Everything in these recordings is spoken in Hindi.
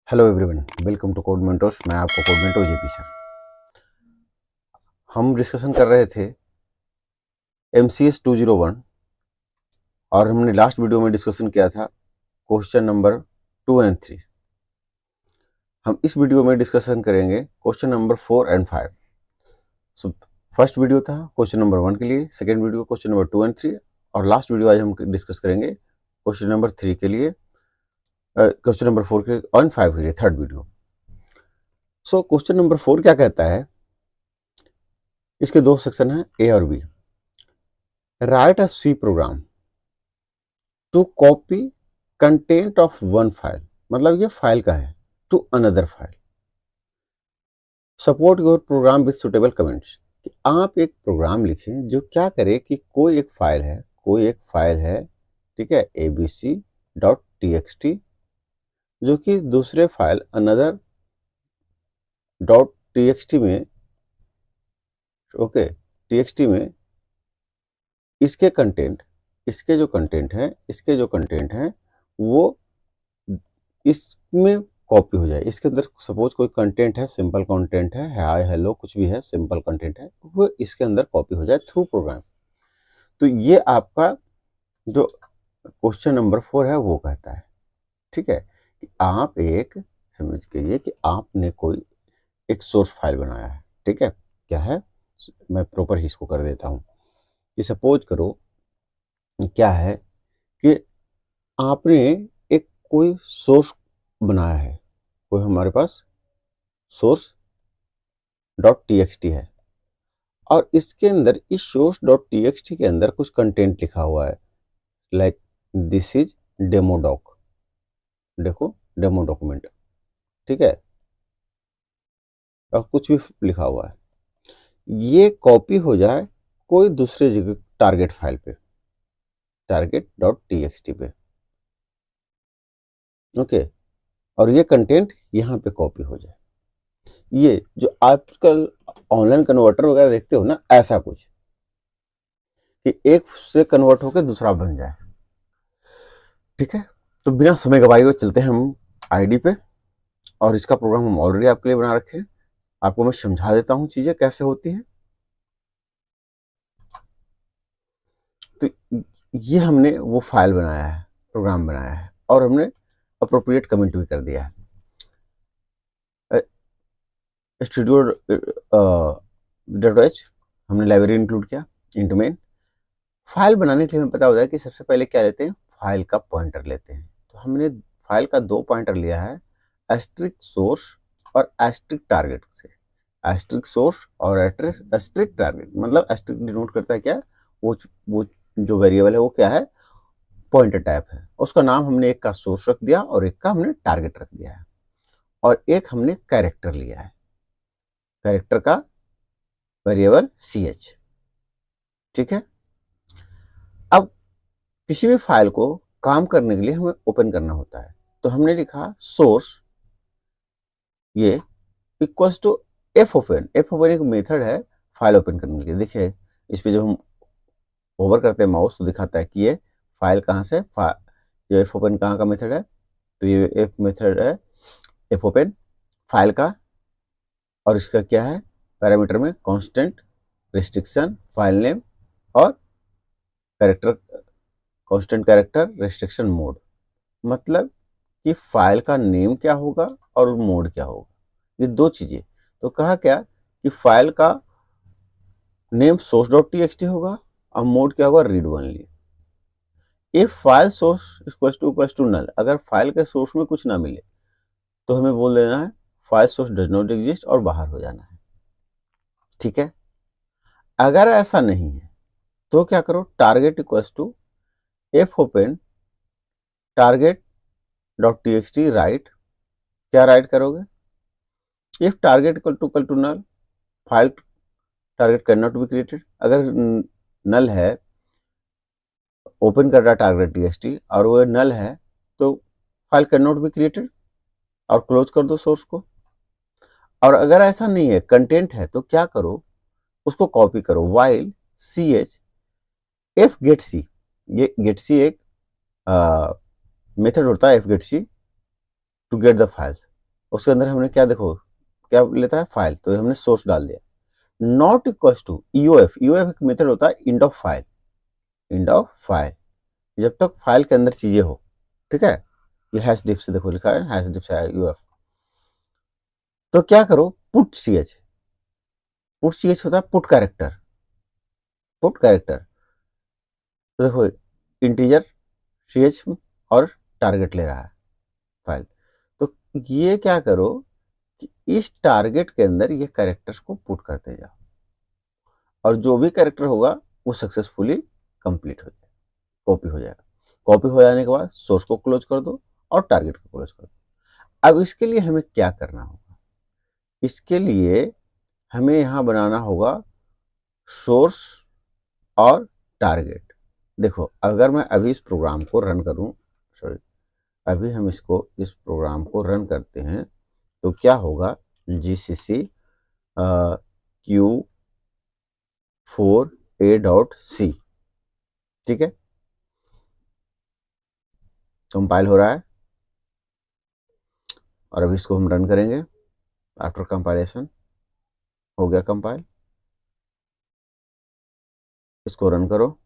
Hello everyone, welcome to code mentors. मैं आपको कोड मेंटोर जेपी सर। हम डिस्कशन कर रहे थे MCS 201 और हमने लास्ट वीडियो में डिस्कशन किया था क्वेश्चन नंबर 2 एंड 3। हम इस वीडियो में डिस्कशन करेंगे question number 4 and 5। So first video था क्वेश्चन नंबर 1 के लिए, second video question number 2 and 3 और लास्ट वीडियो आज हम डिस्कस करेंगे क्वेश्चन नंबर 3 के लिए, क्वेश्चन नंबर 4 के और 5 के लिए, third video. So question number 4 क्या कहता है? इसके दो सेक्शन हैं, ए और B. Write a C program to copy content of one file, मतलब ये फाइल का है, to another file. Support your program with suitable comments, कि आप एक प्रोग्राम लिखें जो क्या करे कि कोई एक फाइल है, ठीक है, abc.txt, जो कि दूसरे फाइल अनदर डॉट टीएक्सटी में, ओके, टीएक्सटी में इसके जो कंटेंट हैं वो इसमें कॉपी हो जाए। इसके अंदर सपोज कोई कंटेंट है, सिंपल कंटेंट है, हाय हेलो कुछ भी है, सिंपल कंटेंट है, वो इसके अंदर कॉपी हो जाए थ्रू प्रोग्राम। तो ये आपका जो क्वेश्चन नंबर 4 है वो कहता है, ठीक है, कि आप एक समझ कीजिए कि आपने कोई एक सोर्स फाइल बनाया है, ठीक है। क्या है, मैं प्रॉपर ही इसको कर देता हूँ कि सपोज करो क्या है कि आपने एक कोई सोर्स बनाया है, कोई हमारे पास सोर्स डॉट टीएक्सटी है और इसके अंदर इस सोर्स डॉट टीएक्सटी के अंदर कुछ कंटेंट लिखा हुआ है, like this is demo doc, देखो डेमो डॉक्यूमेंट, ठीक है, और कुछ भी लिखा हुआ है। ये कॉपी हो जाए कोई दूसरे जगह टारगेट फाइल पे, टारगेट डॉट टीएक्सटी पे, ओके, और ये कंटेंट यहाँ पे कॉपी हो जाए। ये जो आजकल ऑनलाइन कन्वर्टर वगैरह देखते हो ना, ऐसा कुछ कि एक से कन्वर्ट होकर दूसरा बन जाए, ठीक है। तो बिना समय गवाए हुए चलते हैं हम आईडी पे, और इसका प्रोग्राम हम ऑलरेडी आपके लिए बना रखे हैं। आपको मैं समझा देता हूँ चीजें कैसे होती हैं। तो ये हमने वो फाइल बनाया है, प्रोग्राम बनाया है, और हमने अप्रोप्रिएट कमेंट भी कर दिया है। स्टूडियो डॉट एच हमने लाइब्रेरी इंक्लूड किया इनटू मेन। फाइल बनाने के लिए हमें पता होता है कि सबसे पहले क्या लेते हैं, फाइल का पॉइंटर लेते हैं। तो हमने फाइल का दो पॉइंटर लिया है, एस्ट्रिक सोर्स और एस्ट्रिक टारगेट से। एस्ट्रिक सोर्स और एस्ट्रिक टारगेट, मतलब एस्ट्रिक डिनोट करता है क्या, वो जो वेरिएबल है वो क्या है, पॉइंटर टाइप है। उसका नाम हमने एक का सोर्स रख दिया और एक का हमने टारगेट रख दिया है, और एक हमने कैरेक्टर लिया है, कैरेक्टर का वेरिएबल ch, ठीक है। अब किसी भी फाइल को काम करने के लिए हमें ओपन करना होता है, तो हमने लिखा सोर्स ये equals to F open. F open एक मेथड है फाइल ओपन करने के लिए। देखिए इस पे जब हम ओवर करते हैं माउस तो दिखाता है कि ये फाइल कहाँ से, ये एफ ओपन कहाँ का मेथड है, तो ये एफ मेथड है एफ ओपन फाइल का, और इसका क्या है पैरामीटर में कांस्टेंट, रिस्ट्रिक्शन, फाइल नेम और character, constant character, restriction mode, मतलब कि फाइल का नेम क्या होगा और मोड क्या होगा, ये दो चीजें। तो कहा क्या कि फाइल का नेम सोर्स डॉट टी होगा और मोड क्या होगा, read only. If file source equals to null, अगर फाइल के सोर्स में कुछ ना मिले तो हमें बोल देना है file source does not exist और बाहर हो जाना है, ठीक है। अगर ऐसा नहीं है तो क्या करो, target equals to F open target dot T write, क्या राइट करोगे, if target equal to null file target can not be created. अगर नल है, ओपन कर रहा है टारगेट टीएक्सटी और वो नल है, तो file can not be created और क्लोज कर दो सोर्स को। और अगर ऐसा नहीं है, कंटेंट है, तो क्या करो, उसको कॉपी करो, while C H F get C. ये गेट सी एक मेथड होता है, F get C to get the files. उसके अंदर हमने क्या, देखो क्या लेता है, फाइल, तो हमने सोर्स डाल दिया। Not equals to EOF, EOF एक मेथड होता है end of file, end of file, जब तक फाइल के अंदर चीजें हो, ठीक है। ये हैश डिफ से देखो लिखा है, हैश डिफ से आया यूएफ। तो क्या करो, put C H, put C H होता है पुट कैरेक्टर, पुट कैरेक्टर। तो देखो इंटीजर सी एच और टारगेट ले रहा है फाइल, तो ये क्या करो कि इस टारगेट के अंदर ये कैरेक्टर्स को पुट करते जाओ, और जो भी कैरेक्टर होगा वो सक्सेसफुली कंप्लीट हो जाएगा, कॉपी हो जाएगा। कॉपी हो जाने के बाद सोर्स को क्लोज कर दो और टारगेट को क्लोज कर दो। अब इसके लिए हमें क्या करना होगा, इसके लिए हमें यहां बनाना होगा सोर्स और टारगेट। देखो अगर मैं अभी इस प्रोग्राम को रन करूं, सॉरी, अभी हम इस प्रोग्राम को रन करते हैं, तो क्या होगा, जीसीसी Q4a.c, ठीक है, कंपाइल हो रहा है, और अभी इसको हम रन करेंगे। आफ्टर कंपाइलेशन हो गया कंपाइल, इसको रन करो।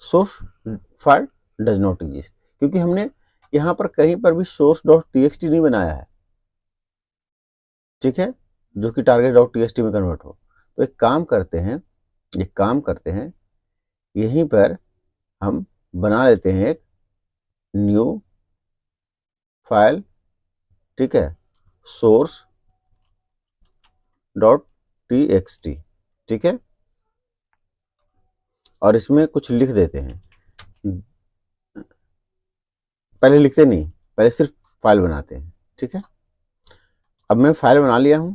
Source file does not exist, क्योंकि हमने यहां पर कहीं पर भी सोर्स डॉट टीएक्सटी नहीं बनाया है, ठीक है, जो कि टारगेट डॉट टीएक्सटी में कन्वर्ट हो। तो एक काम करते हैं, एक काम करते हैं, यहीं पर हम बना लेते हैं एक न्यू फाइल, ठीक है, सोर्स डॉट टीएक्सटी, ठीक है, और इसमें कुछ लिख देते हैं। पहले लिखते नहीं, पहले सिर्फ फाइल बनाते हैं, ठीक है। अब मैं फाइल बना लिया हूं,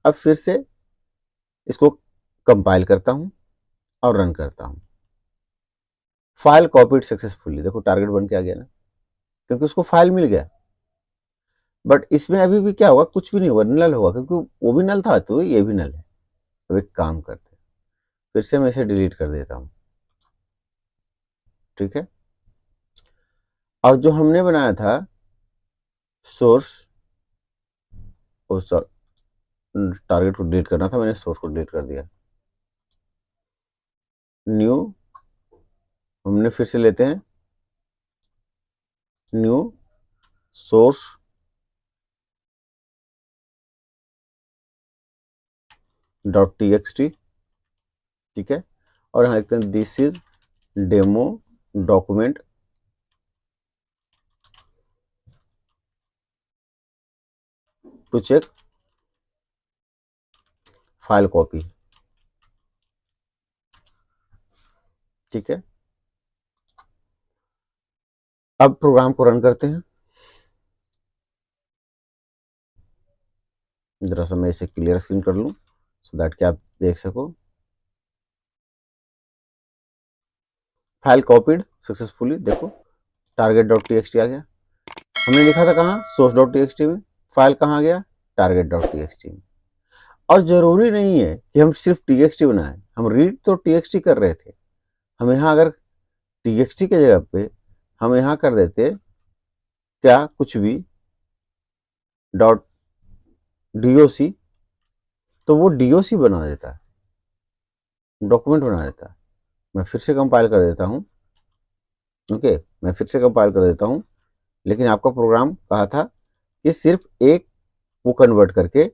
अब फिर से इसको कंपाइल करता हूं और रन करता हूं। फाइल कॉपीड सक्सेसफुली, देखो टारगेट बन के आ गया ना, क्योंकि उसको फाइल मिल गया। बट इसमें अभी भी क्या होगा, कुछ भी नहीं होगा, नल होगा, क्योंकि वो भी नल था तो ये भी नल है। अब एक काम करते हैं, फिर से मैं इसे डिलीट कर देता हूं, ठीक है। और जो हमने बनाया था सोर्स, टारगेट को डिलीट करना था, मैंने सोर्स को डिलीट कर दिया। न्यू, हमने फिर से लेते हैं न्यू सोर्स डॉट टीएक्सटी, ठीक है, और यहां लिखते हैं this is demo document to check file copy, ठीक है। अब प्रोग्राम को रन करते हैं। जरा सा मैं इसे क्लियर स्क्रीन कर लूं सो दैट कि आप देख सको। फाइल कॉपीड सक्सेसफुली, देखो टारगेट डॉट टीएक्सटी आ गया। हमने लिखा था कहाँ, सोर्स डॉट टीएक्सटी में, फाइल कहाँ गया, टारगेट डॉट टीएक्सटी में। और जरूरी नहीं है कि हम सिर्फ टीएक्सटी बनाएं, हम रीड तो टीएक्सटी कर रहे थे, हम यहाँ अगर टीएक्सटी के जगह पे हम यहाँ कर देते क्या, कुछ भी डॉट डीओसी, तो वो डीओसी बना देता है, डॉक्यूमेंट बना देता है। मैं फिर से कंपाइल कर देता हूँ, ओके, मैं फिर से कंपाइल कर देता हूँ। लेकिन आपका प्रोग्राम कहा था कि सिर्फ एक वो कन्वर्ट करके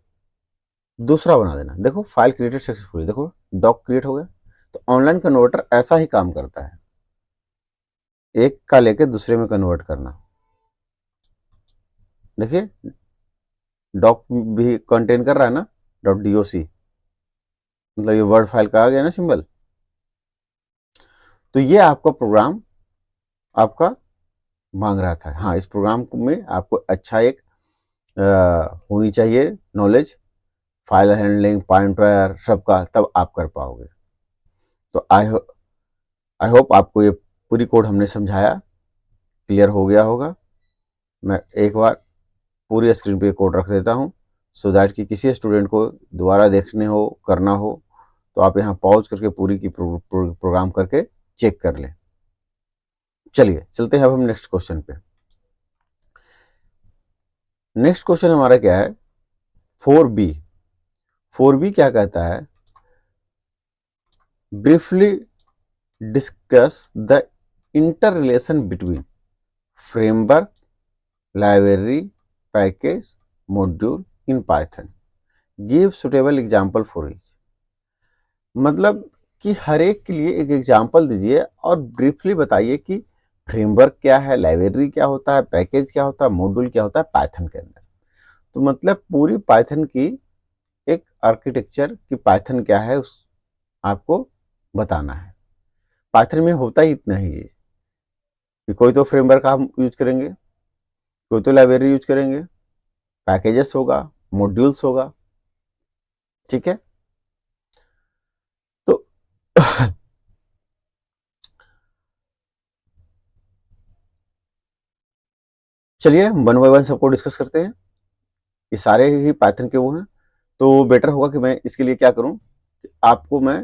दूसरा बना देना। देखो फाइल क्रिएटेड सक्सेसफुली, देखो डॉक क्रिएट हो गया। तो ऑनलाइन कन्वर्टर ऐसा ही काम करता है, एक का लेके दूसरे में कन्वर्ट करना। देखिए डॉक भी कंटेन कर रहा है ना, डॉट डीओसी, मतलब ये वर्ड फाइल का आ गया ना सिंबल। तो ये आपका प्रोग्राम आपका मांग रहा था। हाँ, इस प्रोग्राम में आपको अच्छा एक होनी चाहिए नॉलेज फाइल हैंडलिंग, पॉइंटर सबका, तब आप कर पाओगे। तो आई होप आपको ये पूरी कोड हमने समझाया क्लियर हो गया होगा। मैं एक बार पूरी स्क्रीन पे कोड रख देता हूँ सो दैट कि किसी स्टूडेंट को दोबारा देखने हो, करना हो, तो आप यहाँ पॉज करके पूरी की प्रोग्राम करके चेक कर लें। चलिए चलते हैं अब हम नेक्स्ट क्वेश्चन पे। नेक्स्ट क्वेश्चन हमारा क्या है, 4B। 4B क्या कहता है, briefly discuss the inter relation between framework, library, package, module in Python, give suitable example for each. मतलब कि हर एक के लिए एक एग्जाम्पल दीजिए और ब्रीफली बताइए कि फ्रेमवर्क क्या है, लाइब्रेरी क्या होता है, पैकेज क्या होता है, मॉड्यूल क्या होता है पाइथन के अंदर। तो मतलब पूरी पाइथन की एक आर्किटेक्चर कि पाइथन क्या है उस आपको बताना है। पाइथन में होता ही इतना ही चीज कि कोई तो फ्रेमवर्क आप यूज करेंगे, कोई तो लाइब्रेरी यूज करेंगे, पैकेजेस होगा, मॉड्यूल्स होगा, ठीक है। तो चलिए हम वन बाय वन सबको डिस्कस करते हैं। ये सारे ही पाइथन के वो हैं, तो बेटर होगा कि मैं इसके लिए क्या करूं, आपको मैं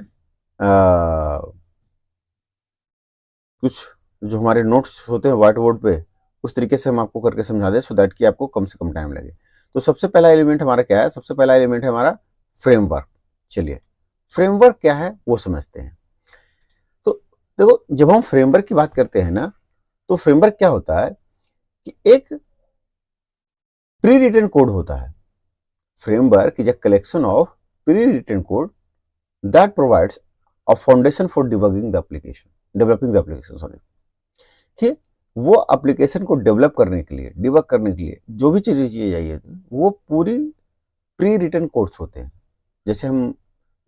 कुछ जो हमारे नोट्स होते हैं व्हाइट बोर्ड पे उस तरीके से हम आपको करके समझा दें, सो दैट कि आपको कम से कम टाइम लगे। तो सबसे पहला एलिमेंट हमारा क्या है, सबसे पहला एलिमेंट है हमारा फ्रेमवर्क। चलिए फ्रेमवर्क क्या है वो समझते हैं। तो देखो जब हम फ्रेमवर्क की बात करते हैं ना, तो फ्रेमवर्क क्या होता है कि एक प्री रिटन कोड होता है। Framework is a collection of pre written code that provides a foundation for debugging the application, developing the application, sorry, कि वो एप्लीकेशन को डेवलप करने के लिए, डिबग करने के लिए जो भी चीजें चाहिए वो पूरी प्री रिटन कोड्स होते हैं। जैसे हम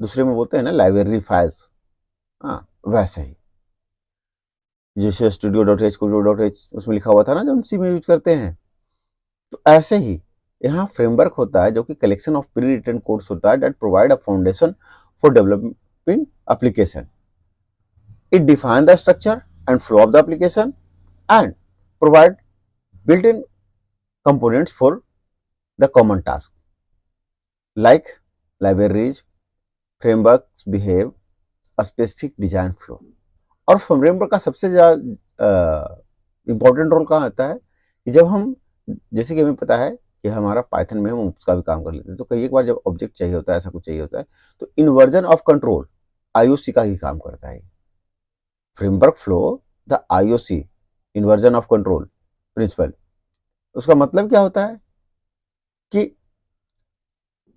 दूसरे में बोलते हैं ना लाइब्रेरी फाइल्स, हाँ वैसे ही जैसे studio dot H, conio dot H उसमें लिखा हुआ था ना जो हम सी में यूज करते हैं, तो ऐसे ही यहाँ फ्रेमवर्क होता है जो कि collection of pre written codes होता है that provide a foundation for developing application. It define the structure and flow of the application and provide built-in components for the common task. Like libraries, frameworks behave a specific design flow. और फ्रेमवर्क का सबसे ज़्यादा इंपॉर्टेंट रोल कहाँ आता है कि जब हम, जैसे कि हमें पता है कि हमारा पाइथन में हम उसका भी काम कर लेते हैं, तो कई एक बार जब ऑब्जेक्ट चाहिए होता है, ऐसा कुछ चाहिए होता है, तो इन्वर्जन ऑफ कंट्रोल आईओसी का ही काम करता है। Framework flow the IOC, inversion of control principle, उसका मतलब क्या होता है कि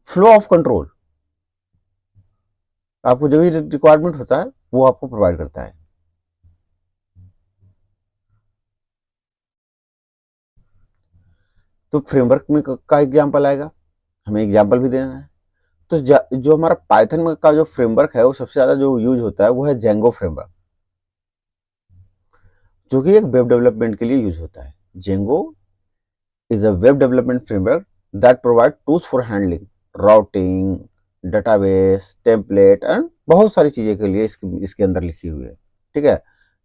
फ्लो ऑफ कंट्रोल आपको जो भी रिक्वायरमेंट होता है वो आपको प्रोवाइड करता है। तो फ्रेमवर्क में का एग्जांपल आएगा, हमें एग्जांपल भी देना है। तो जो हमारा पाइथन में का जो फ्रेमवर्क है वो सबसे ज्यादा जो यूज होता है वो है जेंगो फ्रेमवर्क, जो कि एक वेब डेवलपमेंट के लिए यूज होता है। Django is a web development framework that provide tools for handling routing, database, template and बहुत सारी चीजें के लिए इसके अंदर लिखी हुई है, ठीक है।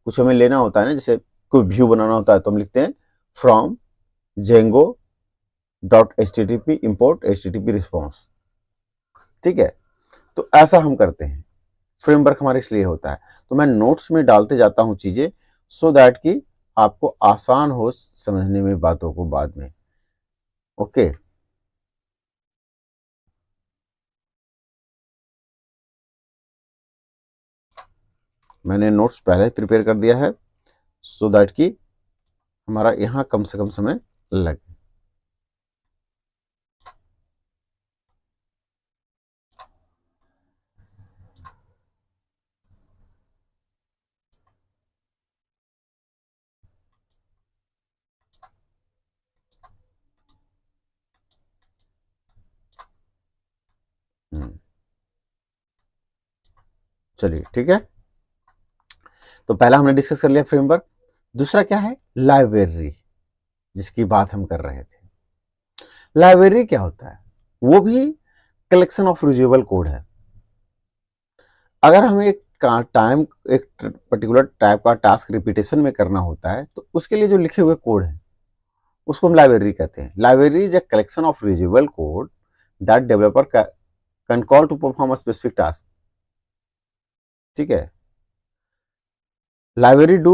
कुछ हमें लेना होता है ना, जैसे कोई व्यू बनाना होता है तो हम लिखते हैं from Django dot H T T P import H T T P response, ठीक है। तो ऐसा हम करते हैं, फ्रेमवर्क हमारे इसलिए होता है। तो मैं नोट्स में डालते जाता हूं चीजें, सो दैट कि आपको आसान हो समझने में बातों को बाद में, ओके। मैंने नोट्स पहले ही प्रिपेयर कर दिया है, सो दैट कि हमारा यहाँ कम से कम समय लगे। चलिए ठीक है, तो पहला हमने डिस्कस कर लिया फ्रेमवर्क। दूसरा क्या है, लाइब्रेरी, जिसकी बात हम कर रहे थे। लाइब्रेरी क्या होता है, वो भी कलेक्शन ऑफ यूजेबल कोड है। अगर हमें एक पर्टिकुलर टाइप का टास्क रिपीटेशन में करना होता है तो उसके लिए जो लिखे हुए कोड है उसको हम लाइब्रेरी कहते हैं। Library is a collection of usable code that developer can call to perform a specific task, ठीक है। लाइब्रेरी डू,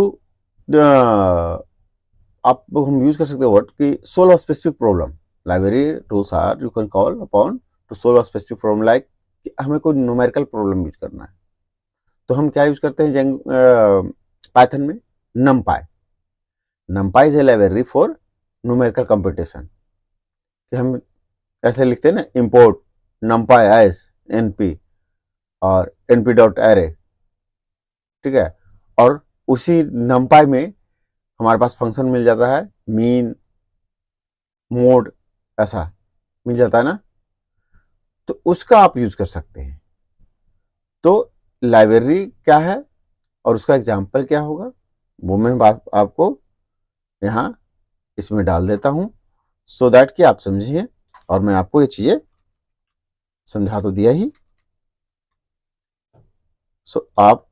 आप हम यूज कर सकते हैं वर्ड कि solve a specific problem, library tools are you can call upon to solve a specific problem, like हमें कोई न्यूमेरिकल प्रॉब्लम यूज करना है तो हम क्या यूज करते हैं पाइथन में, नमपाई। नमपाई is a library for numerical computation. कि हम ऐसे लिखते हैं ना, इंपोर्ट numpy as np और np डॉट एरे, ठीक है। और उसी numpy में हमारे पास फंक्शन मिल जाता है, मीन, मोड, ऐसा मिल जाता है ना, तो उसका आप यूज कर सकते हैं। तो लाइब्रेरी क्या है और उसका एग्जाम्पल क्या होगा वो मैं आपको यहाँ इसमें डाल देता हूं, सो दैट कि आप समझिए। और मैं आपको ये चीजें समझा तो दिया ही, सो आप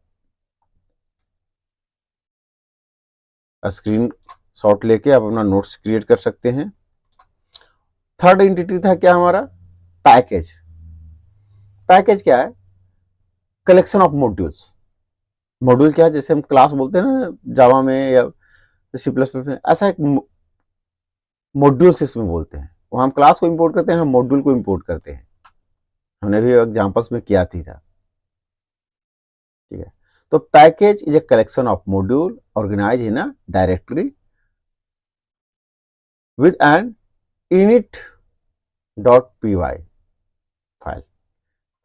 स्क्रीन शॉट लेके आप अपना नोट्स क्रिएट कर सकते हैं। थर्ड एंटिटी था क्या हमारा, पैकेज। पैकेज क्या है, कलेक्शन ऑफ मॉड्यूल्स। मॉड्यूल क्या है, जैसे हम क्लास बोलते हैं ना जावा में या सी प्लस प्लस में, ऐसा एक मॉड्यूल्स इसमें बोलते हैं। वहां हम क्लास को इंपोर्ट करते हैं, हम मॉड्यूल को इंपोर्ट करते हैं। हमने भी एग्जांपल्स में किया थी था, ठीक है। तो package is a collection of module organize in a directory with an init dot py file.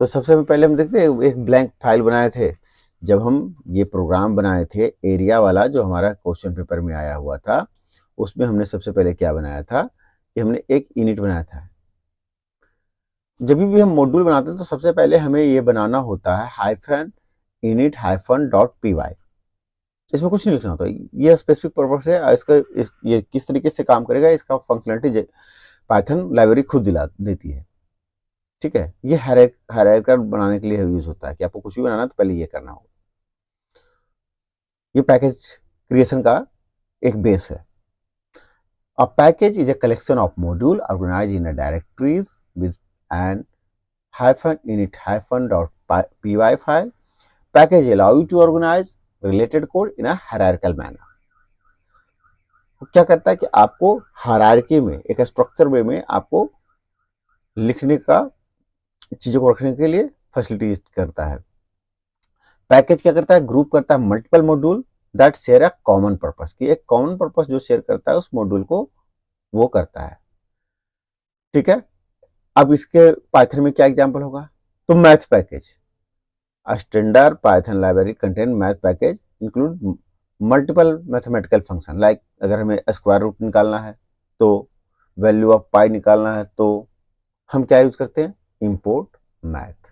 तो सबसे पहले हम देखते हैं, एक ब्लैंक फाइल बनाए थे जब हम ये प्रोग्राम बनाए थे, एरिया वाला जो हमारा क्वेश्चन पेपर में आया हुआ था। उसमें हमने सबसे पहले क्या बनाया था कि हमने एक इनिट बनाया था। जब भी हम मॉड्यूल बनाते हैं तो सबसे पहले हमें ये बनाना होता है hyphen init hyphen dot P Y. इसमें कुछ नहीं लिखना होता, ये स्पेसिफिक पर्पस है। ये किस तरीके से काम करेगा, इसका फंक्शनलिटी पाइथन लाइब्रेरी खुद दिला देती है, ठीक है। ये हायरार्की बनाने के लिए यूज होता है कि आपको कुछ भी बनाना है तो पहले ये करना होगा। ये पैकेज क्रिएशन का एक बेस है। A package is a collection of module organized in a directories with an hyphen init hyphen dot py file. Package allow you to organize related code in a hierarchical manner. क्या करता है कि आपको हायरार्की में, एक स्ट्रक्चर वे में आपको लिखने का, चीजों को रखने के लिए फैसिलिटी करता है। पैकेज क्या करता है, ग्रुप करता है multiple module that share a common purpose, कि एक कॉमन पर्पस जो शेयर करता है उस मॉड्यूल को वो करता है, ठीक है। अब इसके पाइथन में क्या एग्जांपल होगा, तो math package. Standard Python library contain math package include multiple mathematical function, like अगर हमें स्क्वायर रूट निकालना है तो वैल्यू ऑफ पाई निकालना है तो हम क्या यूज करते हैं, इंपोर्ट मैथ।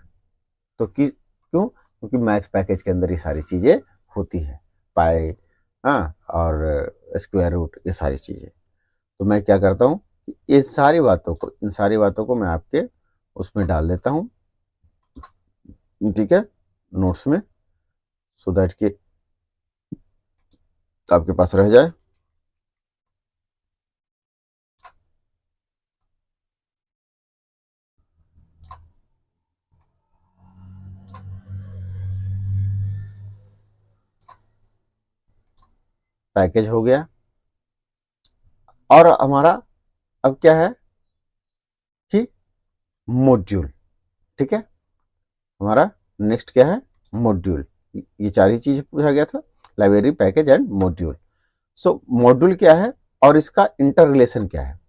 तो क्यों, क्योंकि मैथ पैकेज के अंदर ये सारी चीजें होती है, पाई, हाँ, और स्क्वायर रूट, ये सारी चीजें। तो मैं क्या करता हूँ, इन सारी बातों को मैं आपके उसमें डाल देता हूँ, ठीक है, नोट्स में, सो दैट कि आपके पास रह जाए। पैकेज हो गया और हमारा अब क्या है कि मॉड्यूल, ठीक है। हमारा नेक्स्ट क्या है, मॉड्यूल। ये चार ही चीज पूछा गया था, library, package and module. So module क्या है और इसका इंटर रिलेशन क्या है।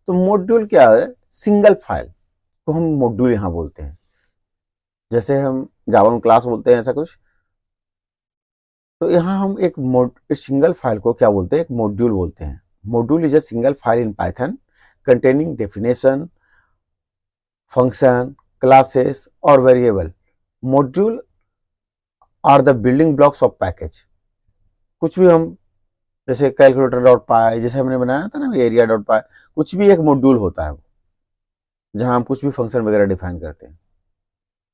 तो मॉड्यूल क्या है, सिंगल फाइल को हम मॉड्यूल यहां बोलते हैं, जैसे हम जावा में क्लास बोलते हैं, ऐसा कुछ। तो यहाँ हम एक सिंगल फाइल को क्या बोलते हैं, एक मॉड्यूल बोलते हैं। Module is a single file in Python containing definition, function, classes और variable. Module are the building blocks of package. कुछ भी हम, जैसे कैलकुलेटर डॉट पाई, जैसे हमने बनाया था ना एरिया डॉट पाई, कुछ भी एक मॉड्यूल होता है वो, जहां हम कुछ भी फंक्शन वगैरह डिफाइन करते हैं,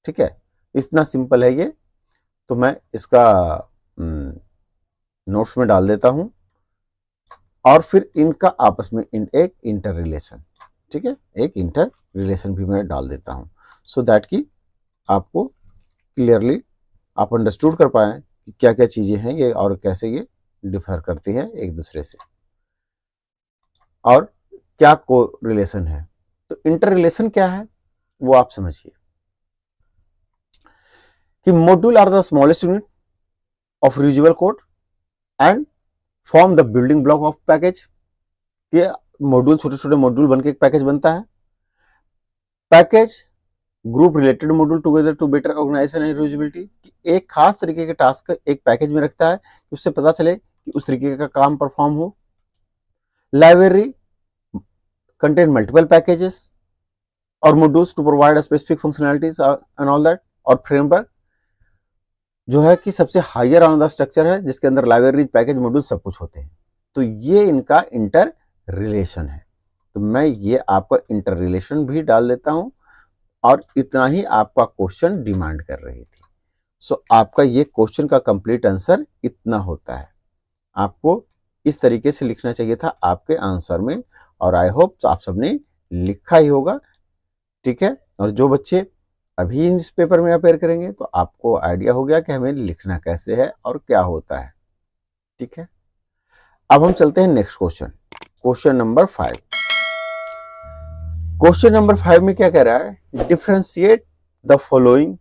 ठीक है। इतना सिंपल है ये। तो मैं इसका नोट्स में डाल देता हूं और फिर इनका आपस में एक इंटर रिलेशन, ठीक है, एक इंटर रिलेशन भी मैं डाल देता हूं, सो दैट कि आपको क्लियरली आप अंडरस्टूड कर पाए कि क्या क्या चीजें हैं ये और कैसे ये डिफर करती हैं एक दूसरे से। और क्या को रिलेशन है। तो इंटर रिलेशन क्या है वो आप समझिए कि module are the smallest unit of reusable code and form the building block of package. ये मॉड्यूल छोटे छोटे मॉड्यूल बनके एक पैकेज बनता है। Package group related module together to better organization and usability, एक खास तरीके के टास्क एक पैकेज में रखता है कि उससे पता चले कि उस तरीके का काम परफॉर्म हो। Library contain multiple packages or modules to provide specific functionalities and all that। और फ्रेमवर्क जो है कि सबसे हायर ऑन द स्ट्रक्चर है जिसके अंदर लाइब्रेरी पैकेज मॉड्यूल सब कुछ होते हैं। तो ये इनका इंटर रिलेशन है। तो मैं ये आपका इंटर रिलेशन भी डाल देता हूं और इतना ही आपका क्वेश्चन डिमांड कर रही थी। सो आपका ये क्वेश्चन का कंप्लीट आंसर इतना होता है। आपको इस तरीके से लिखना चाहिए था आपके आंसर में, और आई होप तो आप सबने लिखा ही होगा। ठीक है, और जो बच्चे अभी इस पेपर में अपेयर करेंगे तो आपको आइडिया हो गया कि हमें लिखना कैसे है और क्या होता है। ठीक है, अब हम चलते हैं next question, question number 5। Question number 5 में क्या कह रहा है, डिफरेंशिएट द फॉलोइंग।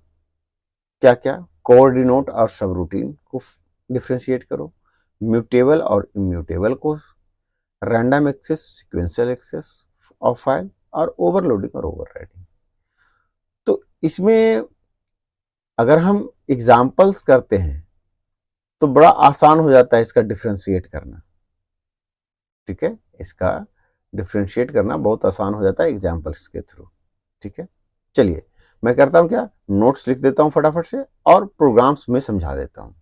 क्या क्या, कोऑर्डिनेट और सब रूटीन को डिफरेंशिएट करो, म्यूटेबल और इम्यूटेबल को, random access, sequential access of file, और ओवरलोडिंग और ओवरराइटिंग। तो इसमें अगर हम एग्जाम्पल्स करते हैं तो बड़ा आसान हो जाता है इसका डिफरेंशिएट करना। ठीक है, इसका डिफरेंशिएट करना बहुत आसान हो जाता है एग्जाम्पल्स के थ्रू। ठीक है, चलिए मैं करता हूं क्या, नोट्स लिख देता हूं फटाफट से और प्रोग्राम्स में समझा देता हूं।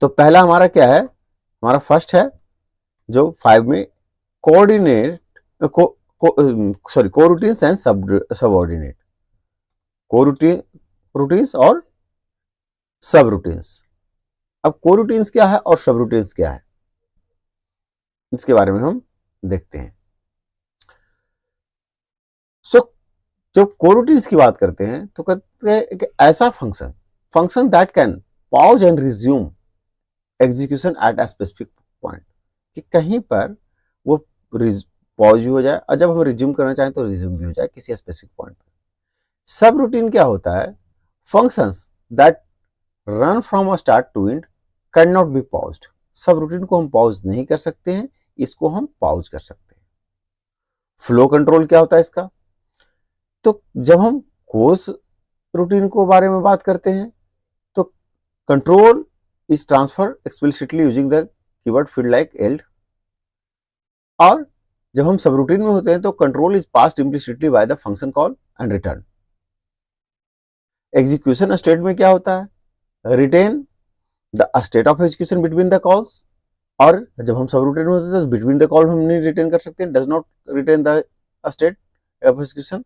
तो पहला हमारा क्या है, हमारा फर्स्ट है जो 5 में कोऑर्डिनेट कोरूटीन्स एंड सबऑर्डिनेट, कोरूटीन्स और सब रूटीन्स। अब कोरूटीन्स क्या है और सब रूटीन्स क्या है इसके बारे में हम देखते हैं। सो जब कोरूटीन्स की बात करते हैं तो कहते हैं एक ऐसा function that can pause and resume execution at a specific point, कि कहीं पर वो पॉज भी हो जाए और जब हम रिज्यूम करना चाहें तो रिज्यूम भी हो जाए किसी स्पेसिफिक पॉइंट पर। सब रूटीन क्या होता है, functions that run from a start to end can not be paused. सब रूटीन को हम पॉज नहीं कर सकते हैं, इसको हम पॉज कर सकते हैं। फ्लो कंट्रोल क्या होता है इसका, तो जब हम कोर्स रूटीन को बारे में बात करते हैं तो control is transfer explicitly using the keyword field like yield, और जब हम सब रूटीन में होते हैं तो control is passed implicitly by the function call and return. Execution state में क्या होता है, retain the state of execution between the calls, और जब हम सब रूटीन में होते हैं तो बिटवीन द कॉल हम नहीं रिटेन कर सकते, does not retain the state of execution,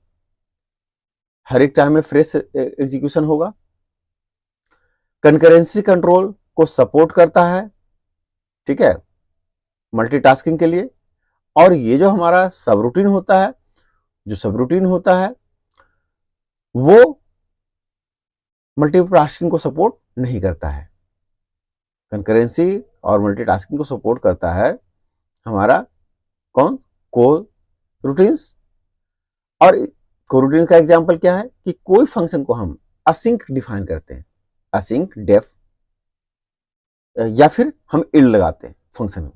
हर एक टाइम में फ्रेश एग्जीक्यूशन होगा। कंकरेंसी कंट्रोल को सपोर्ट करता है, ठीक है, मल्टीटास्किंग के लिए। और ये जो हमारा सब रूटीन होता है, जो सब रूटीन होता है वो मल्टीटास्किंग को सपोर्ट नहीं करता है। कंकरेंसी और मल्टीटास्किंग को सपोर्ट करता है हमारा कौन, को रूटीन्स। और को रूटीन का एग्जांपल क्या है कि कोई फंक्शन को हम असिंक डिफाइन करते हैं, असिंक डेफ, या फिर हम इल्ड लगाते हैं फंक्शन में,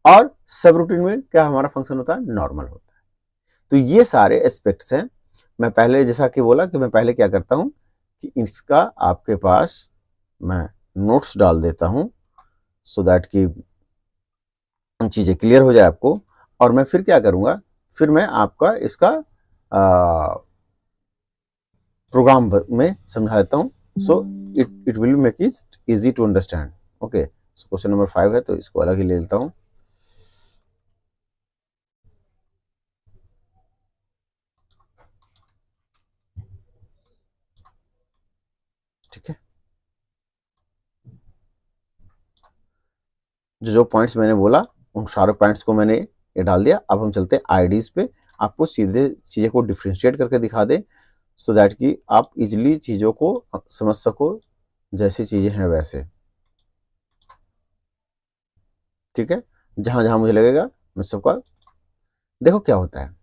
और सब रूटीन में क्या हमारा फंक्शन होता है, नॉर्मल होता है। तो ये सारे एस्पेक्ट्स हैं। मैं पहले जैसा कि बोला कि मैं पहले क्या करता हूं कि इसका आपके पास मैं नोट्स डाल देता हूं सो दैट कि चीजें क्लियर हो जाए आपको, और मैं फिर क्या करूंगा, फिर मैं आपका इसका प्रोग्राम में समझा देता हूं, so it will make it easy to understand. Okay, question number 5 है तो इसको अलग ही ले लेता हूं। ठीक है, जो पॉइंट्स मैंने बोला उन सारे पॉइंट्स को मैंने ये डाल दिया। अब हम चलते हैं आईडीज पे, आपको सीधे चीजें को डिफ्रेंशिएट करके दिखा दें सो दैट कि आप इजिली चीजों को समझ सको जैसी चीजें हैं वैसे। ठीक है, जहां जहां मुझे लगेगा मैं सबका देखो क्या होता है।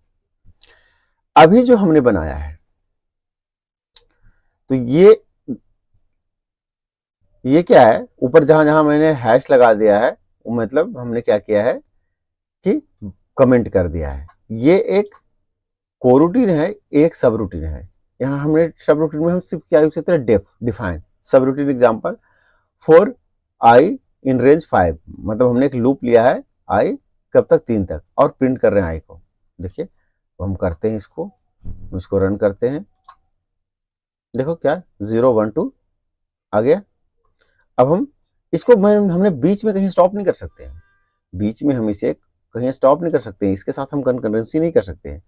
अभी जो हमने बनाया है तो ये क्या है, ऊपर जहां जहां मैंने हैश लगा दिया है वो मतलब हमने क्या किया है कि कमेंट कर दिया है। ये एक कोरूटीन है, एक सब रूटीन है। यहाँ हमने सब रूटीन में हम सिर्फ क्या यूज करते हैं, डिफाइन सब routine example for I in range 5, मतलब हमने एक लूप लिया है आई कब तक 3 तक और प्रिंट कर रहे हैं आई को। देखिए हम करते हैं इसको रन करते हैं, देखो क्या 0 1 2 आ गया। अब हम इसको हमने बीच में कहीं स्टॉप नहीं कर सकते हैं, बीच में हम इसे कहीं स्टॉप नहीं कर सकते हैं, इसके साथ हम कंकरेंसी नहीं कर सकते हैं।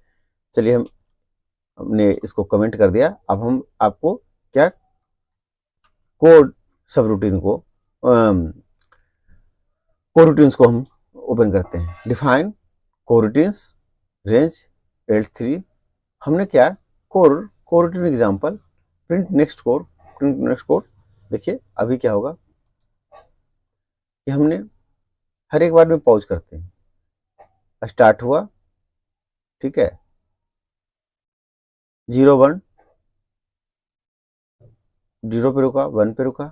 चलिए हमने इसको कमेंट कर दिया। अब हम आपको क्या कोड सब रूटीन को कोरूटीन्स को हम ओपन करते हैं। डिफाइन कोरूटीन्स रेंज L3, हमने क्या कोरूटीन एग्जाम्पल प्रिंट नेक्स्ट कोड। देखिए अभी क्या होगा कि हमने हर एक बार में पॉज करते हैं, स्टार्ट हुआ, ठीक है 0 1 0 पे रुका, 1 पे रुका,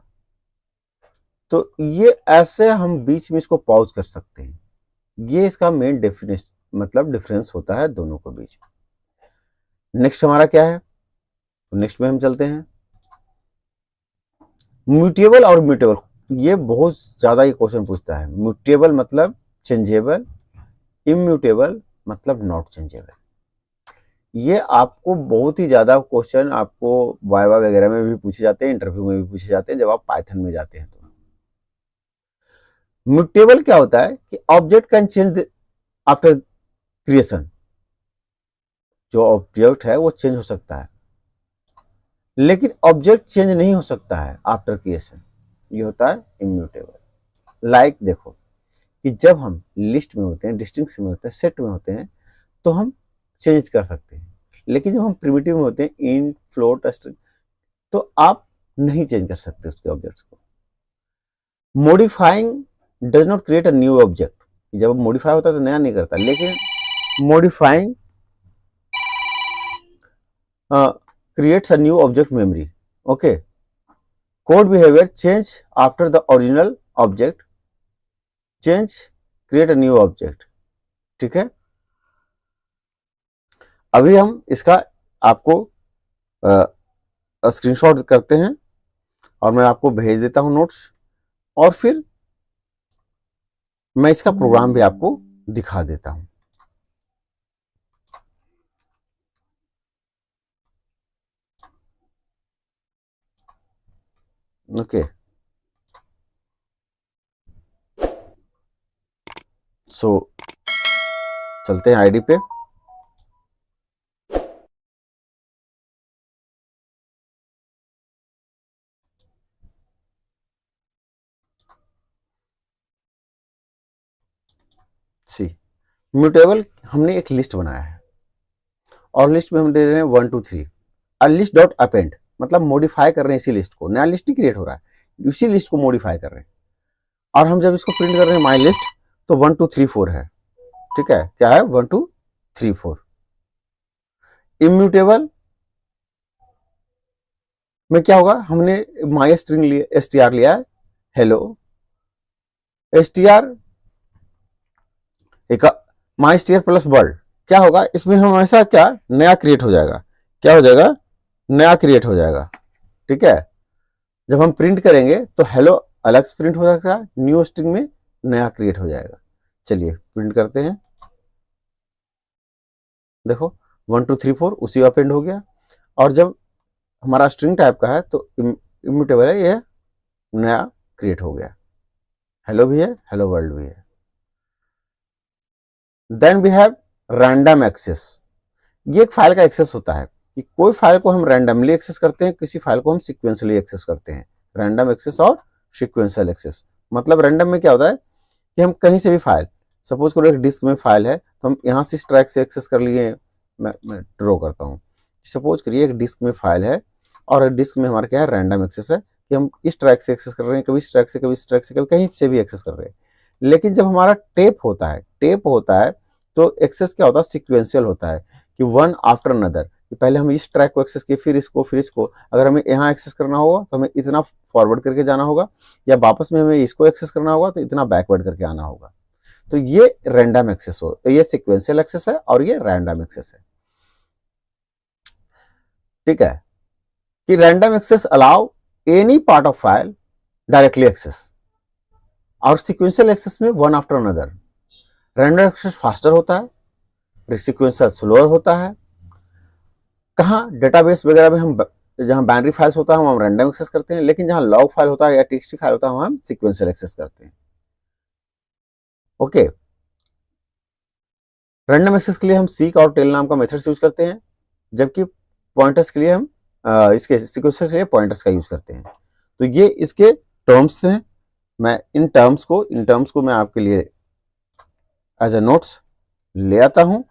तो ये ऐसे हम बीच में इसको पॉज कर सकते हैं। ये इसका मेन डेफिनेशन मतलब डिफरेंस होता है दोनों के बीच में। नेक्स्ट हमारा क्या है, तो नेक्स्ट में हम चलते हैं म्यूटेबल और म्यूटेबल। ये बहुत ज्यादा ये क्वेश्चन पूछता है। म्यूटेबल मतलब चेंजेबल, इम्यूटेबल मतलब नॉट चेंजेबल। ये आपको बहुत ही ज्यादा क्वेश्चन आपको वाइवा वगैरह में भी पूछे जाते हैं, इंटरव्यू में भी पूछे जाते हैं जब आप पाइथन में जाते हैं। तो म्यूटेबल क्या होता है कि object can change after creation, जो ऑब्जेक्ट है वो चेंज हो सकता है लेकिन ऑब्जेक्ट चेंज नहीं हो सकता है आफ्टर क्रिएशन, ये होता है इम्यूटेबल। लाइक देखो कि जब हम लिस्ट में होते हैं, डिस्टिंक्ट में होते हैं, सेट में होते हैं तो हम चेंज कर सकते हैं, लेकिन जब हम प्रिमिटिव में होते हैं इन फ्लोट स्ट्रिंग तो आप नहीं चेंज कर सकते उसके ऑब्जेक्ट्स को। Modifying does not create a new object, जब मॉडिफाई होता है तो नया नहीं करता, लेकिन modifying creates a new object memory. Okay, code behavior change after the original object change create a new object। ठीक है, अभी हम इसका आपको स्क्रीनशॉट करते हैं और मैं आपको भेज देता हूं नोट्स, और फिर मैं इसका प्रोग्राम भी आपको दिखा देता हूं। ओके सो चलते हैं आईडी पे। सी म्यूटेबल हमने एक लिस्ट बनाया है और लिस्ट में हम दे रहे हैं 1 2 3 लिस्ट डॉट अपेंड, मतलब मॉडिफाई कर रहे हैं इसी लिस्ट को, नया लिस्ट नहीं क्रिएट हो रहा है, इसी लिस्ट को मॉडिफाई कर रहे हैं। और हम जब इसको प्रिंट कर रहे हैं माई लिस्ट तो 1 2 3 4 है। ठीक है, क्या है 1 2 3 4। इम्यूटेबल में क्या होगा, हमने माई स्ट्रिंग लिए str लिया है हेलो str एक माई str प्लस वर्ल्ड, क्या होगा इसमें हमेशा क्या नया क्रिएट हो जाएगा, क्या हो जाएगा नया क्रिएट हो जाएगा। ठीक है, जब हम प्रिंट करेंगे तो हेलो अलग से प्रिंट हो जाएगा, न्यू स्ट्रिंग में नया क्रिएट हो जाएगा। चलिए प्रिंट करते हैं, देखो 1 2 3 4 उसी अपेंड हो गया। और जब हमारा स्ट्रिंग टाइप का है तो इम्यूटेबल है, ये नया क्रिएट हो गया, हेलो भी है हेलो वर्ल्ड भी है। Then we have random access, ये एक फाइल का एक्सेस होता है कि कोई फाइल को हम रैंडमली एक्सेस करते हैं, किसी फाइल को हम सिक्वेंसली एक्सेस करते हैं। रैंडम एक्सेस और सिक्वेंशियल एक्सेस, मतलब रैंडम में क्या होता है कि हम कहीं से भी फाइल, सपोज करो एक डिस्क में फाइल है तो हम यहाँ से इस ट्रैक से एक्सेस कर लिए। मैं ड्रॉ करता हूँ, सपोज करिए एक डिस्क में फाइल है और डिस्क में हमारा क्या है रैंडम एक्सेस है कि हम इस ट्रैक से एक्सेस कर रहे हैं, कभी इस ट्रैक से, कभी इस ट्रैक से, कभी कहीं से भी एक्सेस कर रहे हैं। लेकिन जब हमारा टेप होता है तो एक्सेस क्या होता है, सिक्वेंशियल होता है कि वन आफ्टर अनदर, कि पहले हम इस ट्रैक को एक्सेस किए, फिर इसको अगर हमें यहाँ एक्सेस करना होगा तो हमें इतना फॉरवर्ड करके जाना होगा, या वापस में हमें इसको एक्सेस करना होगा तो इतना बैकवर्ड करके आना होगा। तो ये रैंडम एक्सेस हो, ये सिक्वेंशियल एक्सेस है और ये रैंडम एक्सेस है। ठीक है, कि random access allow any part of file directly access, और सिक्वेंशियल एक्सेस में one after another. Random access faster होता है, सिक्वेंशियल स्लोअर होता है। कहाँ डेटाबेस वगैरह में हम जहां बाइनरी फाइल्स होता है हम रैंडम एक्सेस करते हैं, लेकिन जहां लॉग फाइल होता है या टेक्स्ट फाइल होता है हम सिक्वेंशियल एक्सेस करते हैं। ओके, रैंडम एक्सेस के लिए हम सीक और टेल नाम का मेथड्स यूज करते हैं, जबकि पॉइंटर्स के लिए हम इसके सिक्वेंशियल के लिए पॉइंटर्स का यूज करते हैं। तो ये इसके टर्म्स हैं। मैं इन टर्म्स को मैं आपके लिए एज ए नोट्स ले आता हूं,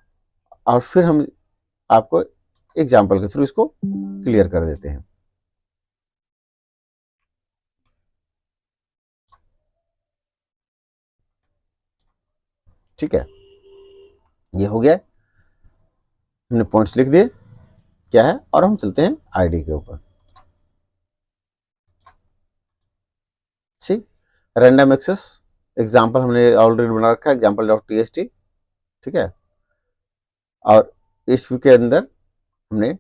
और फिर हम आपको एग्जाम्पल के थ्रू इसको क्लियर कर देते हैं। ठीक है, ये हो गया, हमने पॉइंट्स लिख दिए क्या है, और हम चलते हैं आईडी के ऊपर। ठीक, रैंडम एक्सेस एग्जाम्पल हमने ऑलरेडी बना रखा है, एग्जाम्पल डॉट टीएक्सटी। ठीक है, और इसके अंदर हमने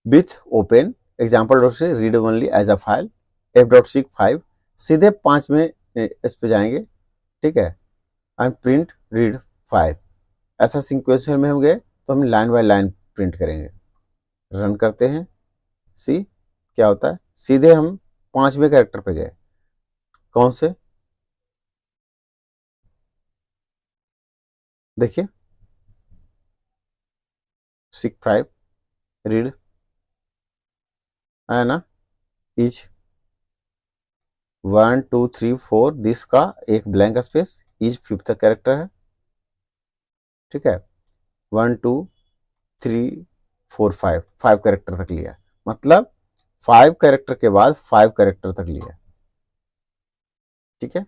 विथ ओपन एग्जाम्पल डॉट से read only as a file F dot seek 5, सीधे 5 में इस पे जाएंगे। ठीक है, एंड प्रिंट रीड 5, ऐसा सिक्वेंशियल में हम गए तो हम लाइन बाय लाइन प्रिंट करेंगे। रन करते हैं, सी क्या होता है, सीधे हम 5वें कैरेक्टर पे गए। कौन से, देखिए सीक 5 रीड है ना, इज 1 2 3 4 दिस का एक blank space, is 5th character है। ठीक है, 1 2 3 4 5 कैरेक्टर तक लिया, मतलब 5 कैरेक्टर के बाद 5 कैरेक्टर तक लिया। ठीक है,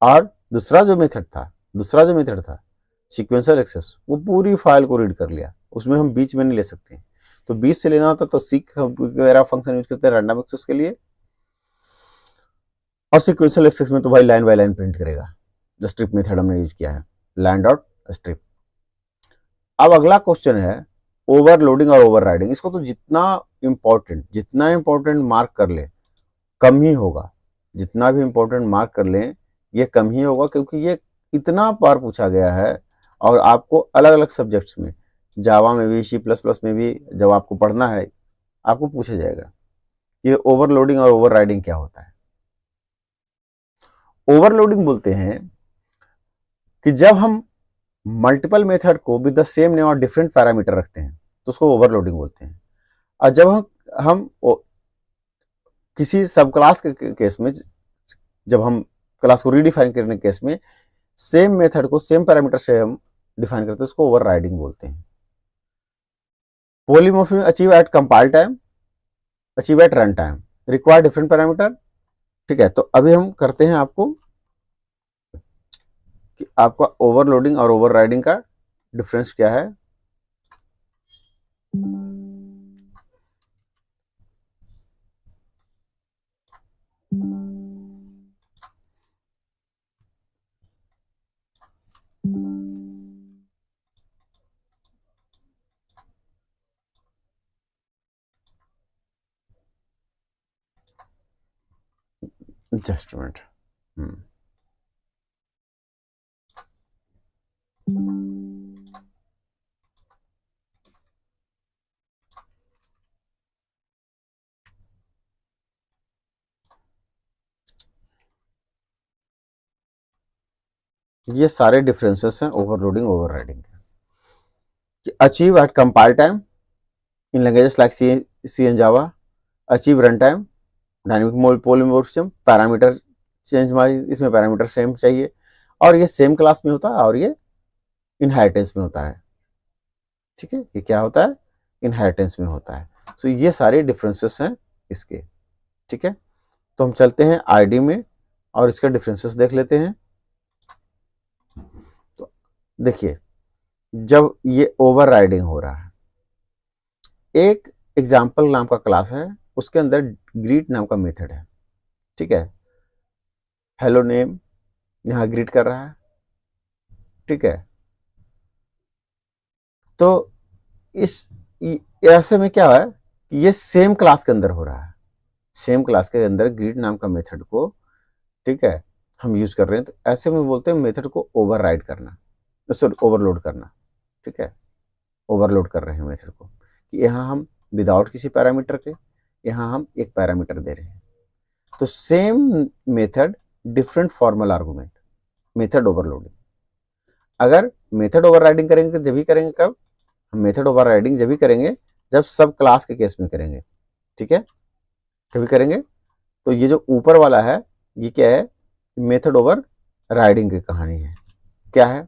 और दूसरा जो मेथड था सीक्वेंशियल एक्सेस, वो पूरी फाइल को रीड कर लिया, उसमें हम बीच में नहीं ले सकते। तो बीच से लेना होता तो सीक वगैरह फंक्शन यूज करते हैं रैंडम एक्सेस के लिए, और सिक्वेंशियल एक्सेस में तो भाई लाइन बाय लाइन प्रिंट करेगा। द स्ट्रिप मेथड हमने यूज किया है, लाइन डॉट स्ट्रिप। अब अगला क्वेश्चन है ओवरलोडिंग और ओवरराइडिंग। इसको तो जितना इंपॉर्टेंट मार्क कर ले कम ही होगा, जितना भी इंपॉर्टेंट मार्क कर लें ये कम ही होगा, क्योंकि ये इतना बार पूछा गया है, और आपको अलग अलग सब्जेक्ट्स में, जावा में भी, सी प्लस प्लस में भी जब आपको पढ़ना है आपको पूछा जाएगा कि ओवरलोडिंग और ओवरराइडिंग क्या होता है। ओवरलोडिंग बोलते हैं कि जब हम मल्टीपल मेथड को विद द सेम नेम और डिफरेंट पैरामीटर रखते हैं तो उसको ओवरलोडिंग बोलते हैं। और जब हम किसी सब क्लास के केस में, जब हम क्लास को रीडिफाइन करने के केस में सेम मेथड को सेम पैरामीटर से हम डिफाइन करते हैं, उसको ओवरराइडिंग बोलते हैं। Polymorphism achieve at compile time, achieve at run time, require different parameter. ठीक है, तो अभी हम करते हैं आपको कि आपका ओवरलोडिंग और ओवरराइडिंग का डिफरेंस क्या है। जस्ट मिनट, ये सारे डिफरेंसेस हैं ओवरलोडिंग ओवरराइडिंग के। Achieve at compile time in languages like C and Java, achieve run time dynamic polymorphism, parameter change, इसमें पैरामीटर सेम चाहिए, और ये सेम क्लास में होता है, और ये इनहेरिटेंस में होता है। ठीक है, ये क्या होता है, इनहेरिटेंस में होता है। सो ये सारे डिफरेंसेस हैं इसके। ठीक है, तो हम चलते हैं आईडी में और इसके डिफरेंसेस देख लेते हैं। देखिए, जब ये ओवरराइडिंग हो रहा है, एक एग्जाम्पल नाम का क्लास है, उसके अंदर ग्रीट नाम का मेथड है, ठीक है। हेलो नेम यहाँ ग्रीट कर रहा है, ठीक है। तो इस ऐसे में क्या है कि ये सेम क्लास के अंदर हो रहा है, सेम क्लास के अंदर ग्रीट नाम का मेथड को, ठीक है, हम यूज कर रहे हैं। तो ऐसे में बोलते हैं मेथड को ओवरराइड करना, सॉरी ओवरलोड करना, ठीक है। ओवरलोड कर रहे हैं मेथड को कि यहाँ हम विदाउट किसी पैरामीटर के यहाँ हम एक पैरामीटर दे रहे हैं। तो same method different formal argument, method overloading. अगर मेथड ओवरराइडिंग करेंगे जब भी करेंगे, कब हम मेथड ओवरराइडिंग जब भी करेंगे जब सब क्लास के केस में करेंगे, ठीक है, तभी करेंगे। तो ये जो ऊपर वाला है ये क्या है, मेथड ओवर राइडिंग की कहानी है। क्या है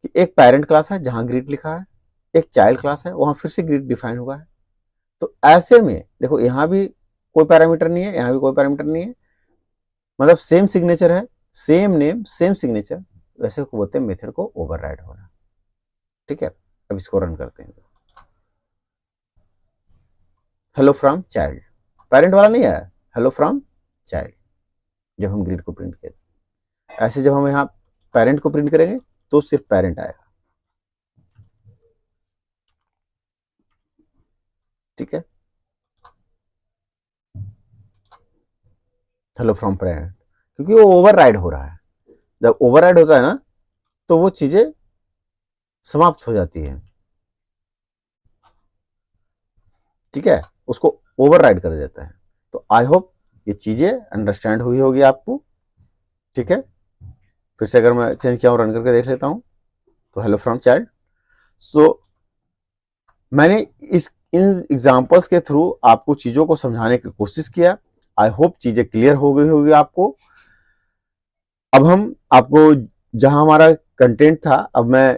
कि एक पेरेंट क्लास है जहां ग्रीट लिखा है, एक चाइल्ड क्लास है वहां फिर से ग्रीट डिफाइन हुआ है। तो ऐसे में देखो यहां भी कोई पैरामीटर नहीं है, यहां भी कोई पैरामीटर नहीं है, मतलब सेम सिग्नेचर है, सेम नेम सेम सिग्नेचर, वैसे को बोलते हैं मेथड को ओवरराइड होना, ठीक है। अब इसको रन करते हैं। हेलो फ्रॉम चाइल्ड, पेरेंट वाला नहीं है, हेलो फ्रॉम चाइल्ड, जब हम ग्रीट को प्रिंट किए थे। ऐसे जब हम यहाँ पेरेंट को प्रिंट करेंगे तो सिर्फ पेरेंट आएगा, ठीक है। हेलो फ्रॉम पेरेंट, क्योंकि वो ओवरराइड हो रहा है। जब ओवरराइड होता है ना तो वो चीजें समाप्त हो जाती है, ठीक है, उसको ओवरराइड कर देता है। तो आई होप ये चीजें अंडरस्टैंड हुई होगी आपको, ठीक है। फिर से अगर मैं चेंज किया हूं, रन करके देख लेता हूं, तो हेलो फ्रॉम चाइल्ड। सो मैंने इस इन एग्जांपल्स के थ्रू आपको चीजों को समझाने की कोशिश किया। आई होप चीजें क्लियर हो गई होगी आपको। अब हम आपको जहां हमारा कंटेंट था, अब मैं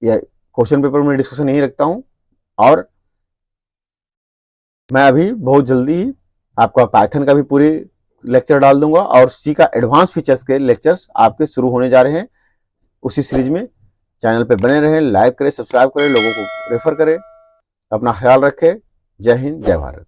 ये क्वेश्चन पेपर में डिस्कशन नहीं रखता हूं, और मैं अभी बहुत जल्दी आपका पाइथन का भी पूरी लेक्चर डाल दूंगा, और सी का एडवांस फीचर्स के लेक्चर्स आपके शुरू होने जा रहे हैं उसी सीरीज में। चैनल पे बने रहें, लाइक करें, सब्सक्राइब करें, लोगों को रेफर करें। अपना ख्याल रखें। जय हिंद, जय भारत।